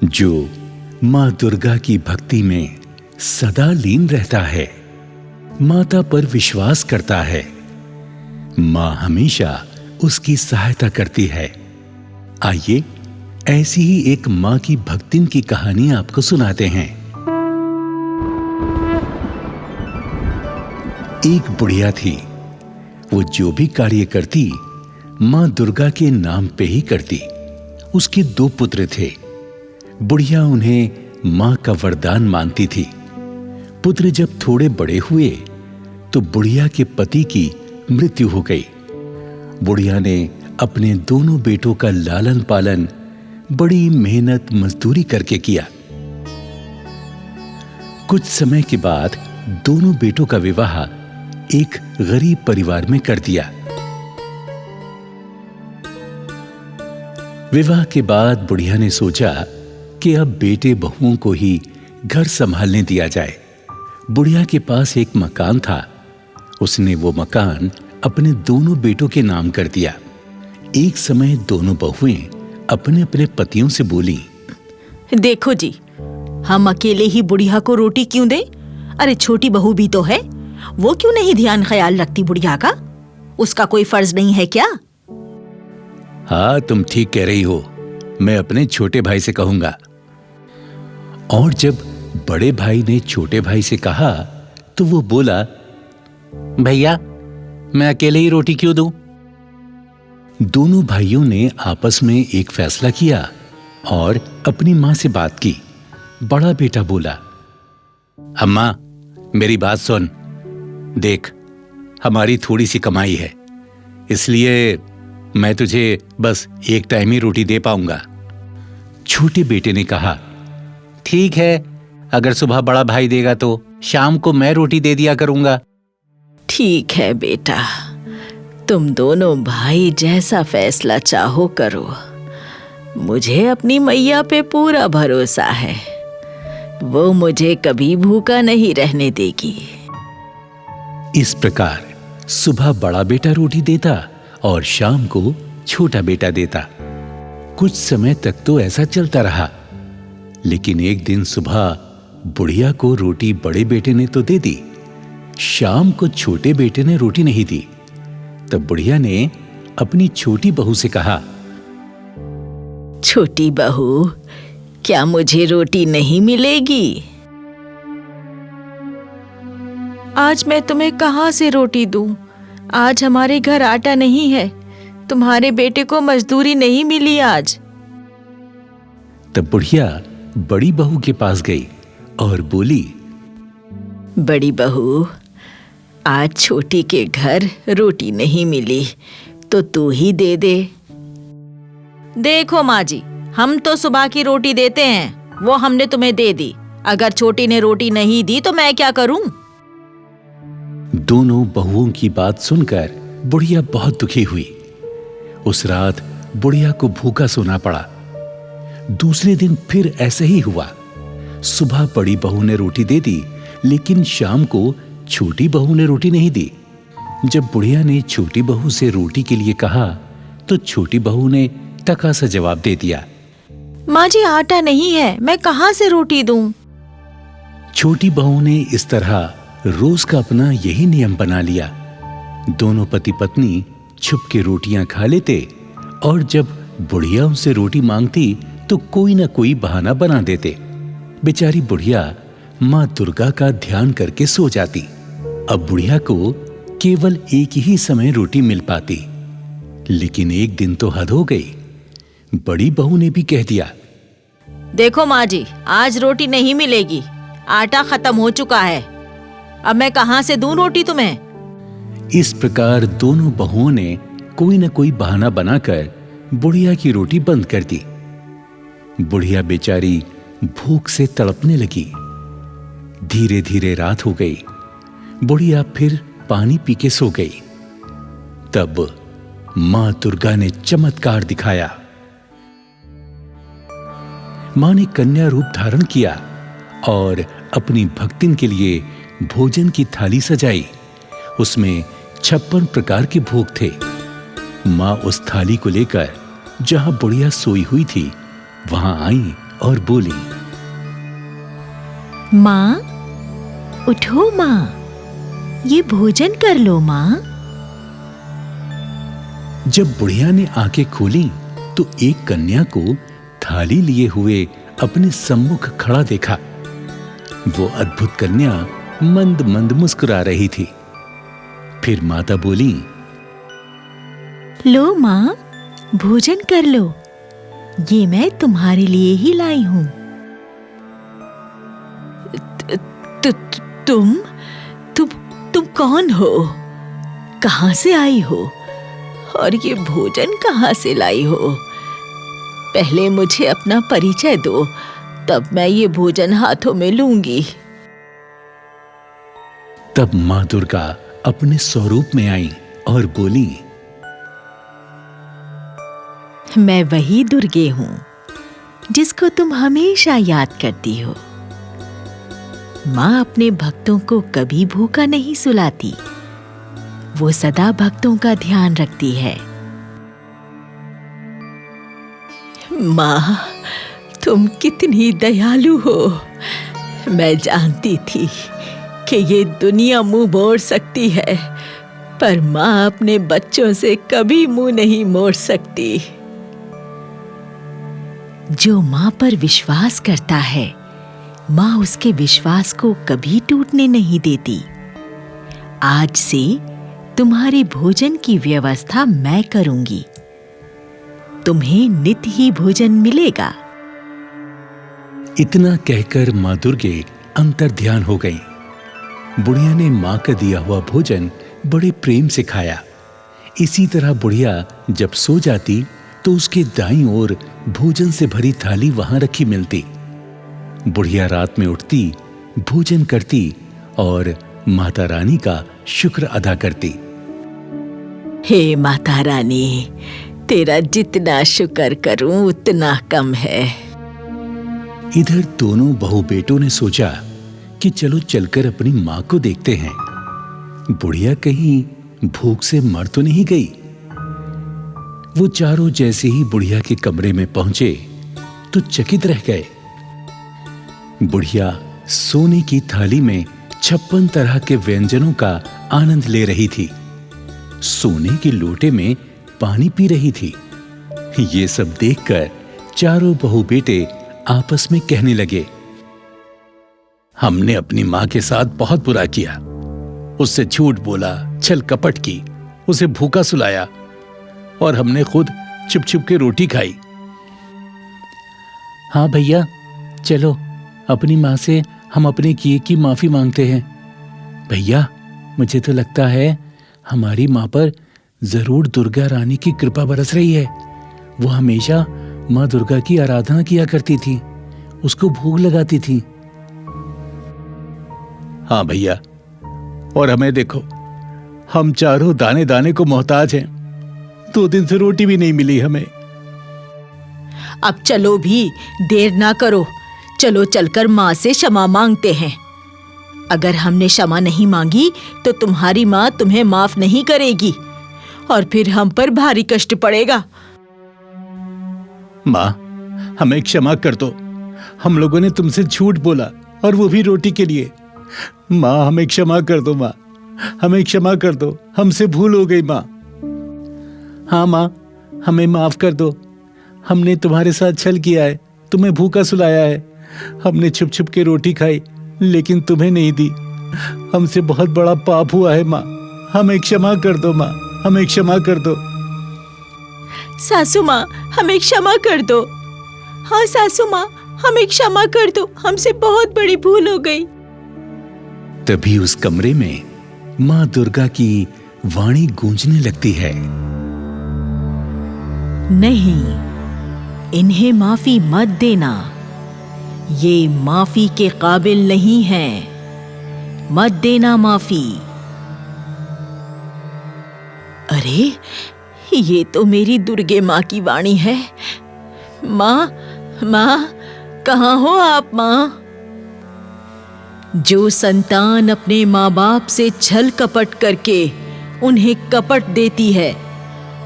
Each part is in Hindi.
जो माँ दुर्गा की भक्ति में सदा लीन रहता है, माता पर विश्वास करता है, माँ हमेशा उसकी सहायता करती है। आइए ऐसी ही एक माँ की भक्तिन की कहानी आपको सुनाते हैं। एक बुढ़िया थी। वो जो भी कार्य करती माँ दुर्गा के नाम पे ही करती। उसके 2 पुत्र थे। बुढ़िया उन्हें माँ का वरदान मानती थी। पुत्र जब थोड़े बड़े हुए तो बुढ़िया के पति की मृत्यु हो गई। बुढ़िया ने अपने दोनों बेटों का लालन पालन बड़ी मेहनत मजदूरी करके किया। कुछ समय के बाद दोनों बेटों का विवाह एक गरीब परिवार में कर दिया। विवाह के बाद बुढ़िया ने सोचा कि अब बेटे बहुओं को ही घर संभालने दिया जाए। बुढ़िया के पास एक मकान था। उसने वो मकान अपने दोनों बेटों के नाम कर दिया। एक समय दोनों बहुएं अपने अपने पतियों से बोली, देखो जी, हम अकेले ही बुढ़िया को रोटी क्यों दें? अरे छोटी बहू भी तो है, वो क्यों नहीं ध्यान ख्याल रखती बुढ़िया का? उसका कोई फर्ज नहीं है क्या? हाँ, तुम ठीक कह रही हो। मैं अपने छोटे भाई से कहूंगा। और जब बड़े भाई ने छोटे भाई से कहा तो वो बोला, भैया मैं अकेले ही रोटी क्यों दूं? दोनों भाइयों ने आपस में एक फैसला किया और अपनी मां से बात की। बड़ा बेटा बोला, अम्मा मेरी बात सुन। देख, हमारी थोड़ी सी कमाई है, इसलिए मैं तुझे बस एक टाइम ही रोटी दे पाऊंगा। छोटे बेटे ने कहा, ठीक है, अगर सुबह बड़ा भाई देगा तो शाम को मैं रोटी दे दिया करूंगा। ठीक है बेटा, तुम दोनों भाई जैसा फैसला चाहो करो। मुझे अपनी मैया पे पूरा भरोसा है, वो मुझे कभी भूखा नहीं रहने देगी। इस प्रकार सुबह बड़ा बेटा रोटी देता और शाम को छोटा बेटा देता। कुछ समय तक तो ऐसा चलता रहा, लेकिन एक दिन सुबह बुढ़िया को रोटी बड़े बेटे ने तो दे दी, शाम को छोटे बेटे ने रोटी नहीं दी। तब बुढ़िया ने अपनी छोटी बहू से कहा, छोटी बहू, क्या मुझे रोटी नहीं मिलेगी? आज मैं तुम्हें कहां से रोटी दूं? आज हमारे घर आटा नहीं है, तुम्हारे बेटे को मजदूरी नहीं मिली आज। तब बुढ़िया बड़ी बहू के पास गई और बोली, बड़ी बहू, आज छोटी के घर रोटी नहीं मिली तो तू ही दे दे। देखो माँ जी, हम तो सुबह की रोटी देते हैं, वो हमने तुम्हें दे दी। अगर छोटी ने रोटी नहीं दी तो मैं क्या करूं? दोनों बहुओं की बात सुनकर बुढ़िया बहुत दुखी हुई। उस रात बुढ़िया को भूखा सोना पड़ा। दूसरे दिन फिर ऐसे ही हुआ। सुबह बड़ी बहू ने रोटी दे दी, लेकिन शाम को छोटी बहू ने रोटी नहीं दी। जब बुढ़िया ने छोटी बहू से रोटी के लिए कहा तो छोटी बहू ने टका सा जवाब दे दिया, माँ जी आटा नहीं है, मैं कहां से रोटी दूं? छोटी बहू ने इस तरह रोज का अपना यही नियम बना लिया। दोनों पति पत्नी छुप के रोटियां खा लेते और जब बुढ़िया उनसे रोटी मांगती तो कोई ना कोई बहाना बना देते। बेचारी बुढ़िया माँ दुर्गा का ध्यान करके सो जाती। अब बुढ़िया को केवल एक ही समय रोटी मिल पाती, लेकिन एक दिन तो हद हो गई। बड़ी बहू ने भी कह दिया, देखो माँ जी, आज रोटी नहीं मिलेगी, आटा खत्म हो चुका है। अब मैं कहां से दूं रोटी तुम्हें? इस प्रकार दोनों बहुओं ने कोई न कोई बहाना बनाकर बुढ़िया की रोटी बंद कर दी। बुढ़िया बेचारी भूख से तड़पने लगी। धीरे धीरे रात हो गई। बुढ़िया फिर पानी पी के सो गई। तब मां दुर्गा ने चमत्कार दिखाया। मां ने कन्या रूप धारण किया और अपनी भक्तिन के लिए भोजन की थाली सजाई। उसमें 56 प्रकार के भोग थे। मां उस थाली को लेकर जहां बुढ़िया सोई हुई थी वहां आई और बोली, माँ, उठो माँ, ये भोजन कर लो माँ। जब बुढ़िया ने आंखें खोली तो एक कन्या को थाली लिए हुए अपने सम्मुख खड़ा देखा। वो अद्भुत कन्या मंद मंद मुस्कुरा रही थी। फिर माता बोली, लो माँ, भोजन कर लो, ये मैं तुम्हारे लिए ही लाई हूं। तुम कौन हो? कहां से आई हो? और ये भोजन कहां से लाई हो? पहले मुझे अपना परिचय दो, तब मैं ये भोजन हाथों में लूंगी। तब मां दुर्गा अपने स्वरूप में आई और बोली, मैं वही दुर्गे हूं जिसको तुम हमेशा याद करती हो। मां अपने भक्तों को कभी भूखा नहीं सुलाती, वो सदा भक्तों का ध्यान रखती है। मां, तुम कितनी दयालु हो। मैं जानती थी कि ये दुनिया मुंह मोड़ सकती है, पर मां अपने बच्चों से कभी मुंह नहीं मोड़ सकती। जो मां पर विश्वास करता है, मां उसके विश्वास को कभी टूटने नहीं देती। आज से तुम्हारे भोजन की व्यवस्था मैं करूंगी। तुम्हें नित्य ही भोजन मिलेगा। इतना कहकर मां दुर्गे अंतर्ध्यान हो गई। बुढ़िया ने मां का दिया हुआ भोजन बड़े प्रेम से खाया। इसी तरह बुढ़िया जब सो जाती तो उसके दाईं ओर भोजन से भरी थाली वहां रखी मिलती। बुढ़िया रात में उठती, भोजन करती और माता रानी का शुक्र अदा करती। हे माता रानी, तेरा जितना शुक्र करूं उतना कम है। इधर दोनों बहू बेटों ने सोचा कि चलो चलकर अपनी मां को देखते हैं। बुढ़िया कहीं भूख से मर तो नहीं गई। वो चारों जैसे ही बुढ़िया के कमरे में पहुंचे तो चकित रह गए। बुढ़िया सोने की थाली में 56 तरह के व्यंजनों का आनंद ले रही थी। सोने के लोटे में पानी पी रही थी। ये सब देखकर चारों बहू बेटे आपस में कहने लगे, हमने अपनी मां के साथ बहुत बुरा किया। उससे झूठ बोला, छल कपट की, उसे भूखा सुलाया और हमने खुद छुप छुप के रोटी खाई। हाँ भैया, चलो अपनी मां से हम अपने किए की माफी मांगते हैं। भैया, मुझे तो लगता है हमारी मां पर जरूर दुर्गा रानी की कृपा बरस रही है। वो हमेशा मां दुर्गा की आराधना किया करती थी, उसको भोग लगाती थी। हाँ भैया, और हमें देखो, हम चारों दाने दाने को मोहताज हैं। 2 दिन से रोटी भी नहीं मिली हमें। अब चलो भी, देर ना करो, चलो चलकर मां से क्षमा मांगते हैं। अगर हमने क्षमा नहीं मांगी तो तुम्हारी मां तुम्हें माफ नहीं करेगी और फिर हम पर भारी कष्ट पड़ेगा। मां, हमें क्षमा कर दो। हम लोगों ने तुमसे झूठ बोला और वो भी रोटी के लिए। मां, हमें क्षमा कर दो। मां, हमें क्षमा कर दो, हमसे भूल हो गई मां। हाँ मां, हमें माफ कर दो। हमने तुम्हारे साथ छल किया है, तुम्हें भूखा सुलाया है। हमने छुप छुप के रोटी खाई लेकिन तुम्हें नहीं दी। हमसे बहुत बड़ा पाप हुआ है मां, हमें क्षमा कर दो। मां, हमें क्षमा कर दो। सासू मां, हमें क्षमा कर दो। हाँ सासू मां, हमें क्षमा कर दो, हमसे बहुत बड़ी भूल हो गई। तभी उस कमरे में मां दुर्गा की वाणी गूंजने लगती है, नहीं, इन्हें माफी मत देना। ये माफी के काबिल नहीं हैं। मत देना माफी। अरे, ये तो मेरी दुर्गे माँ की वाणी है। माँ, माँ, कहाँ हो आप माँ? जो संतान अपने माँ बाप से छल कपट करके उन्हें कपट देती है,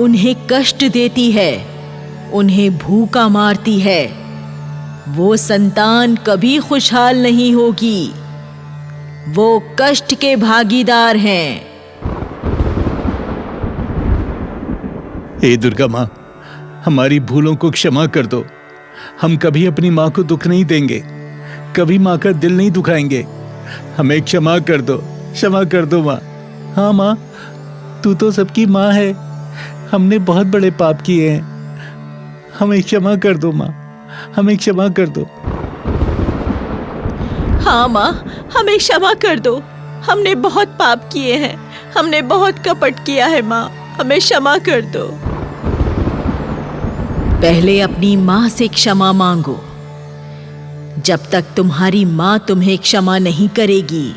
उन्हें कष्ट देती है, उन्हें भूखा मारती है, वो संतान कभी खुशहाल नहीं होगी। वो कष्ट के भागीदार हैं। हे दुर्गा माँ, हमारी भूलों को क्षमा कर दो। हम कभी अपनी माँ को दुख नहीं देंगे, कभी माँ का दिल नहीं दुखाएंगे। हमें क्षमा कर दो, क्षमा कर दो माँ। हाँ माँ, तू तो सबकी माँ है। हमने बहुत बड़े पाप किए हैं, हमें क्षमा कर दो माँ, हमें क्षमा कर दो। हाँ माँ, हमें क्षमा कर दो। हमने बहुत पाप किए हैं, हमने बहुत कपट किया है माँ, हमें क्षमा कर दो। पहले अपनी माँ से क्षमा मांगो। जब तक तुम्हारी माँ तुम्हें क्षमा नहीं करेगी,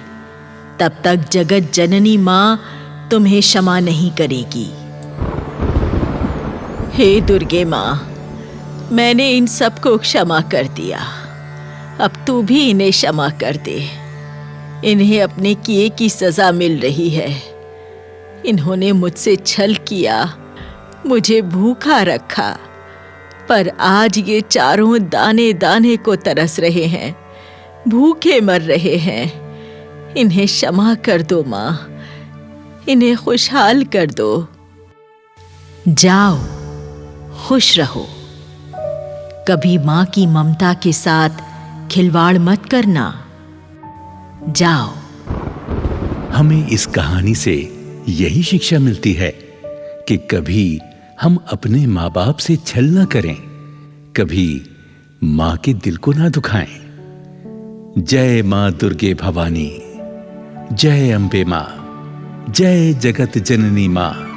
तब तक जगत जननी माँ तुम्हें क्षमा नहीं करेगी। हे दुर्गे माँ, मैंने इन सबको क्षमा कर दिया, अब तू भी इन्हें क्षमा कर दे। इन्हें अपने किए की सजा मिल रही है। इन्होंने मुझसे छल किया, मुझे भूखा रखा, पर आज ये चारों दाने दाने को तरस रहे हैं, भूखे मर रहे हैं। इन्हें क्षमा कर दो माँ, इन्हें खुशहाल कर दो। जाओ, खुश रहो। कभी माँ की ममता के साथ खिलवाड़ मत करना। जाओ। हमें इस कहानी से यही शिक्षा मिलती है कि कभी हम अपने माँ बाप से छल ना करें, कभी माँ के दिल को ना दुखाएं। जय माँ दुर्गे भवानी, जय अम्बे माँ, जय जगत जननी माँ।